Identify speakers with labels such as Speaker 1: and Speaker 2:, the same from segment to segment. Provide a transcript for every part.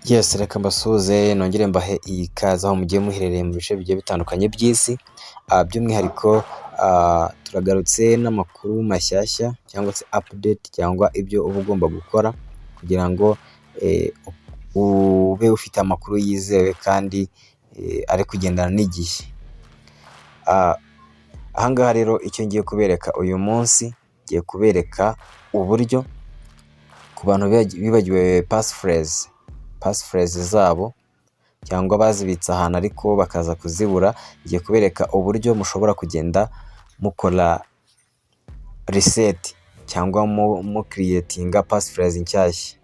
Speaker 1: Yes, reka mbasuhuze nongere mbahe ikaze aho mugiye muherereye mu bice bigiye bitandukanye by'isi. By'umwihariko turagarutse n'amakuru mashyashya cyangwa se update cyangwa ibyo uba ugomba gukora kugira ngo ube ufite amakuru yizewe kandi ari kugendana n'igihe. Aha ngaha rero icyo ngiye kubereka uyu munsi, ngiye kubereka uburyo ku bantu bibagiwe passphrase zabo cyangwa bazibitse ahantu ariko bakaza kuzibura. Ngiye kubereka uburyo mushobora kugenda mukora reset cyangwa mu creatinga passphrase nshyashya.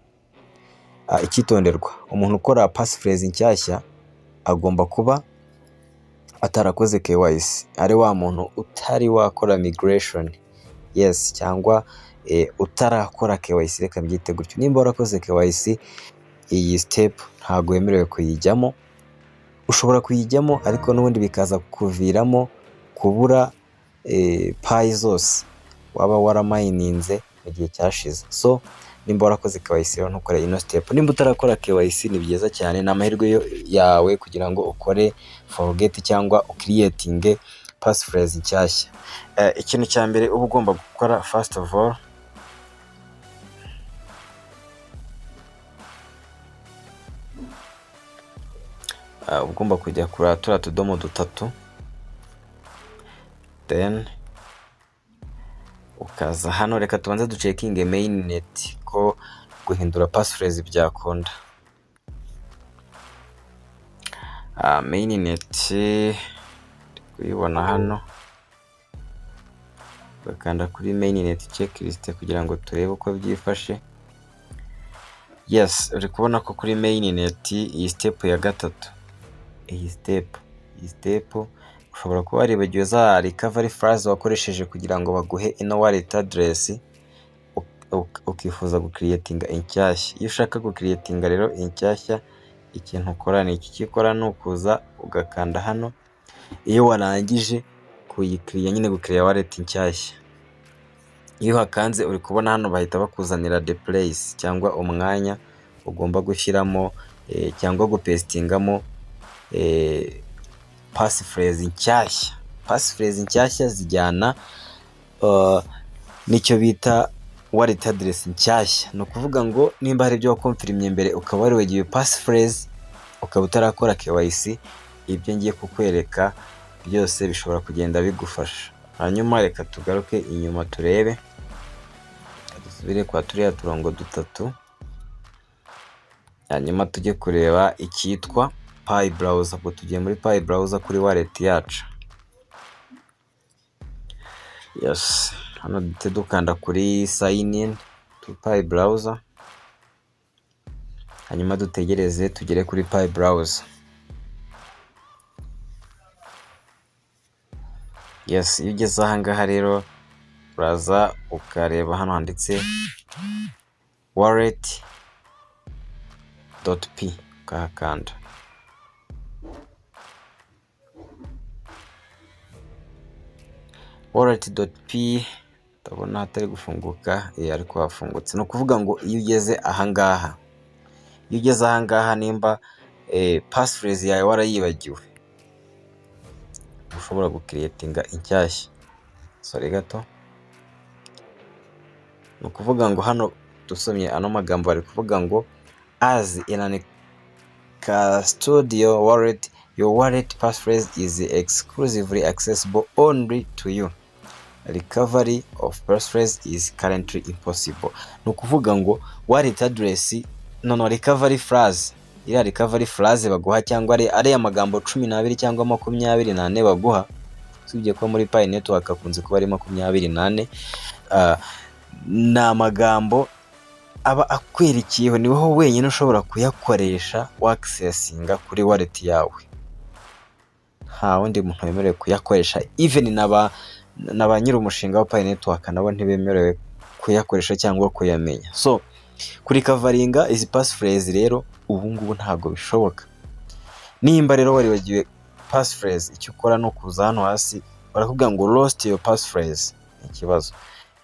Speaker 1: Icyitonderwa, umuntu ukora passphrase nshyashya agomba kuba atarakoze KYC, ari wa muntu utari wakora migration, yes, cyangwa utarakora KYC. Reka mbyite gutyo. Nimba warakoze KYC, iyi step ntago wemerewe kuyijyamo. Ushobora kuyijyamo ariko n'ubundi bikaza kuviramo kubura payi zose waba waramayininze mu gihe cyashize. So nimba warakoze KYC rero ntukore ino step. Nimba utarakora KYC ni byiza cyane, ni amahirwe yawe kugira ngo ukore forget cyangwa ucreating passphrase nshyashya. Ikintu cya mbere uba ugomba gukora, first of all, ugomba kujya kuri turiya tudomo dutatu, then ukaza hano. Reka tubanze ducekinge mainnet ko guhindura passphrase byakunda. Mainnet kuyibona hano, bakanda kuri mainnet checklist kugira ngo turebe uko byifashe. Yes, uri kubona ko kuri mainnet iyi step ya gatatu, iyi step ushobora kuba waribagiwe za recovery phrase wakoresheje kugira ngo baguhe ino wallet address, ukifuza gucreatinga inshyashya. Iyo ushaka gucreatinga rero inshyashya, ikintu ukora ni iki kikora, ni ukuza ugakanda hano. Iyo warangije kuyicreate, nyine gucreate wallet inshyashya, iyo hakanze uri kubona hano bahita bakuzanira the place cyangwa umwanya ugomba gushyiramo cyangwa gupestingamo passphrase nshyashya. Passphrase nshyashya zijyana nicyo bita wallet address nshyashya. Ni ukuvuga ngo nimba hari ibyo wakonfirimye mbere ukaba waribagiwe passphrase, ukaba utarakora KYC, ibyo ngiye kukwereka byose bishobora kugenda bigufasha. Hanyuma reka tugaruke inyuma turebe, dusubire kwa turiya turongo dutatu, hanyuma tujye kureba icyitwa Pi browser. Ubwo tugiye muri Pi browser kuri wallet yacu. Yes, hano duhite dukanda kuri sign in to Pi browser, hanyuma dutegereze tugere kuri Pi browser. Yes, iyo ugeze aha ngaha rero uraza ukareba hano handitse wallet.p, ukahakanda. Wallet.p ndabona hatari gufunguka, ariko hafungutse. Ni ukuvuga ngo iyo ugeze aha ngaha, nimba passphrase yawe warayibagiwe, ushobora gucreatinga inshyashya. Sorry gato. Ni ukuvuga ngo hano dusomye ano magambo bari kuvuga ngo as in an custodial wallet, your wallet passphrase is exclusively accessible only to you. Recovery of passphrase is currently impossible. Ni ukuvuga ngo wallet address, recovery phrase, iriya recovery phrase baguha cyangwa ari amagambo 12 cyangwa 24 baguha, usibye ko muri Pi network akunze kuba ari 24. Ni amagambo aba akwerekeyeho, ni wowe wenyine ushobora kuyakoresha waccessinga kuri wallet yawe. Nta wundi muntu wemerewe kuyakoresha, even n'aba nyiri umushinga wa Pi network nabo ntibemerewe kuyakoresha cyangwa kuyamenya. So kuri coveringa izi passphrase rero ubu ngubu ntago bishoboka. Nimba rero waribagiwe passphrase, icyo ukora ni ukuza hano hasi barakubwira ngo lost your passphrase. Ikibazo,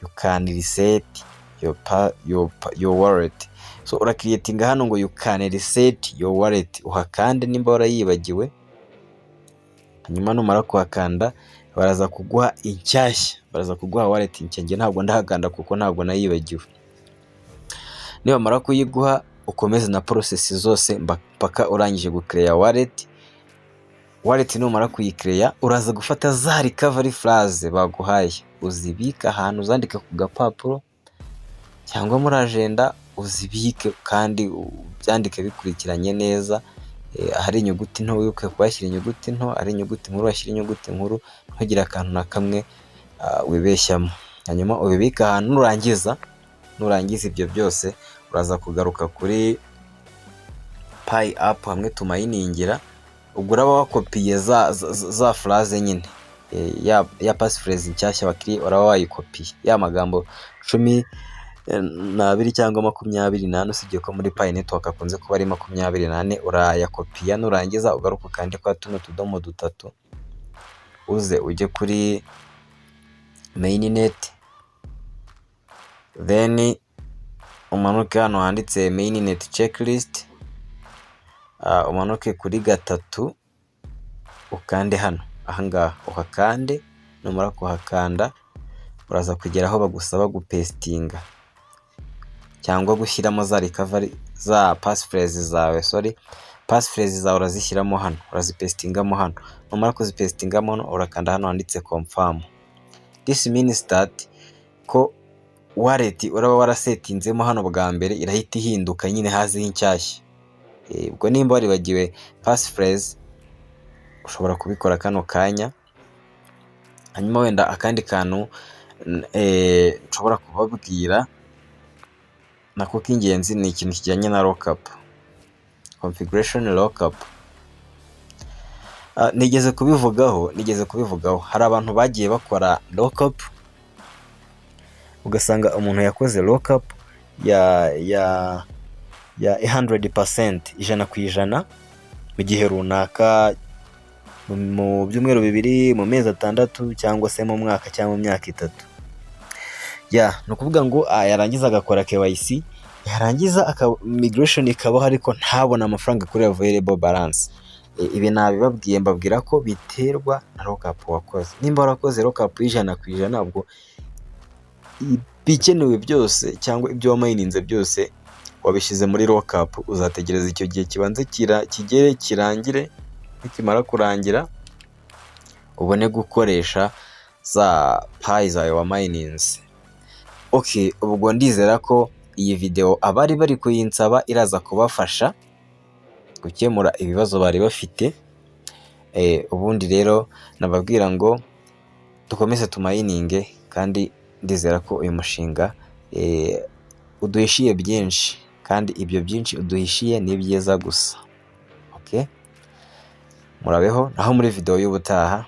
Speaker 1: you can reset your wallet. So urakiriyetinga hano ngo you can reset your wallet, uhakande nimba warayibagiwe, hanyuma numara kuhakanda baraza kuguha inshyashya, baraza kuguha wallet nshya. Njye ntabwo ndahakanda kuko ntabwo nayibagiwe. Nibamara kuyiguha ukomeze na process zose mpaka urangije gucreate wallet. Wallet numara kuyicreate uraza gufata za recovery phrase baguhaye, uzibika ahantu, uzandika ku gapapuro cyangwa muri agenda, uzibike kandi byandike bikurikiranye neza. Hari inyuguti nto wibuke kubashyira inyuguti nto, ari inyuguti nkuru washyira inyuguti nkuru, ntugire akantu na kamwe wibeshyamo. Hanyuma ubibika ahantu, nurangiza ibyo byose uraza kugaruka kuri Pi app hamwe tumayiningira. Ubwo uraba wakopiye za phrase nyine ya passphrase nshyashya bakiriye, uraba wayikopiye ya magambo 12 cyangwa 24, usibye ko muri Pi network akunze kuba ari 24, urayakopiya. Nurangiza ugaruka kandi kwa tuno tudomo dutatu, uze ujye kuri mainnet, then umanuke hano handitse mainnet checklist, umanuke kuri gatatu, ukande hano ahangaha uhakande. Numara kuhakanda uraza kugera aho bagusaba gupestinga cyangwa gushyiramo za recovery za passphrase zawe, passphrase zawe urazishyiramo hano, urazipestingamo hano. Numara kuzipestingamo hano urakanda hano handitse confirm. This means that ko wallet uraba warasetinzemo hano bwa mbere irahita ihinduka nyine hazi inshyashya. Ubwo nimba waribagiwe passphrase ushobora kubikora kano kanya. Hanyuma wenda akandi kantu nshobora kubabwira nako k'ingenzi ni ikintu kijyanye na lockup, configuration lockup. Nigeze kubivugaho, hari abantu bagiye bakora lockup, ugasanga umuntu yakoze lockup ya 100%, 100% mu gihe runaka, mu byumweru 2, mu mezi 6, cyangwa se mu mwaka cyangwa mu myaka 3. No kuvuga ngo yarangiza agakora KYC, yarangiza migration ikabaho, ariko ntabona amafaranga kuri available balance. Ibi nabibabwiye, mbabwira ko biterwa na lockup wakoze. Nimba warakoze lockup 100%, ubwo bikenewe byose cyangwa ibyo wamayininze byose wabishyize muri lockup, uzategereza icyo gihe kibanze kigere kirangire. Nikimara kurangira ubone gukoresha za Pi zawe wamayininze. Okay, ubwo ndizera ko iyi video abari bari kuyinsaba iraza kubafasha gukemura ibibazo bari bafite. Ubundi rero nababwira ngo dukomeze tumayininge, kandi ndizera ko uyu mushinga uduhishiye byinshi, kandi ibyo byinshi uduhishiye ni byiza gusa. Okay, murabeho naho muri video y'ubutaha.